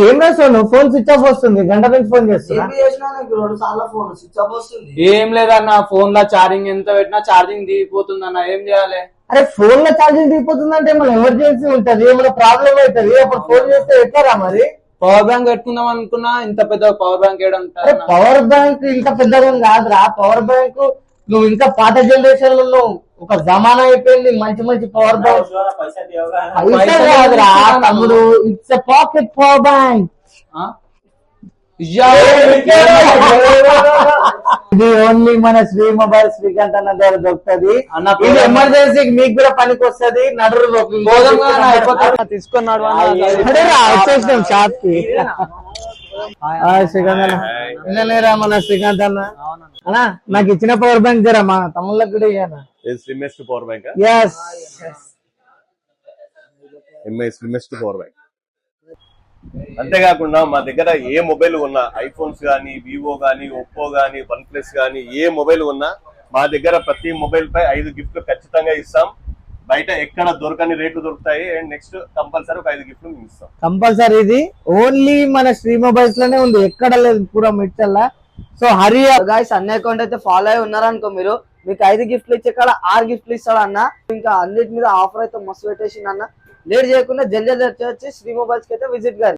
ఏం రాసావు నువ్వు? ఫోన్ స్విచ్ ఆఫ్ వస్తుంది, గంట నుంచి ఫోన్ చేస్తున్నా. ఏం లేదన్న, ఫోన్ లో ఛార్జింగ్ ఎంత పెట్టినా ఛార్జింగ్ దిగిపోతుంది అన్న, ఏం చేయాలి? అరే ఫోన్ లో ఛార్జింగ్ దిగిపోతుందంటే మన ఎమర్జెన్సీ ఉంటది, ఏమైనా ప్రాబ్లం అవుతుంది, అప్పుడు ఫోన్ చేస్తే ఎట్లా మరి? పవర్ బ్యాంక్ పెట్టుకుందాం అనుకున్నా, ఇంత పెద్ద పవర్ బ్యాంక్ ఏడ అరే పవర్ బ్యాంక్ ఇంత పెద్దగా కాదురా. పవర్ బ్యాంక్ నువ్వు ఇంకా పాత జనరేషన్ లో నువ్వు ఒక జమానా అయిపోయింది. మంచి మంచి పవర్ బ్యాంక్ కాదురా తమ్ముడు, it's a pocket power bank. ఇది ఓన్లీ మన శ్రీ మొబైల్ శ్రీకాంత్ అన్న దగ్గర దొరుకుతుంది. ఇది ఎమర్జెన్సీకి మీకు కూడా పనికి వస్తుంది. నడురు తీసుకున్నాడు వచ్చేసినాం షాప్ కి. శ్రీకాంత్ అన్న నిన్ననేరా మన శ్రీకాంత్ అన్న అన్నా నాకు ఇచ్చిన పవర్ బ్యాంక్ జరా మా తమ్ముళ్ళకి కూడా ఇయ్యనా. Power bank power bank. అంతేకాకుండా మా దగ్గర ఏ మొబైల్ ఉన్నా, ఐఫోన్స్ గానీ, వివో గానీ, ఒప్పో గానీ, వన్ ప్లస్ గానీ, ఏ మొబైల్ ఉన్నా మా దగ్గర ప్రతి మొబైల్ పై 5 గిఫ్ట్లు ఖచ్చితంగా ఇస్తాం. బయట ఎక్కడ దొరకని రేట్లు దొరుకుతాయి. అండ్ నెక్స్ట్ కంపల్సరీ ఒక 5 గిఫ్ట్లు మేము ఇస్తాం కంపల్సరీ. ఇది ఓన్లీ మన శ్రీ మొబైల్స్ లోనే ఉంది, ఎక్కడ లేదు పూరా మిడ్చల్లా. సో హరి గాయ్స్, అన్న అకౌంట్ అయితే ఫాలో అయి ఉన్నారనుకో మీరు, మీకు 5 గిఫ్ట్లు ఇచ్చే కాడ 6 గిఫ్ట్లు ఇస్తాడు అన్న. ఇంకా అన్నిటి మీద ఆఫర్ అయితే మస్తు పెట్టేసింది అన్న. లేట్ చేయకుండా జల్దీ వచ్చి శ్రీ మొబైల్స్ కి అయితే విజిట్ గారు.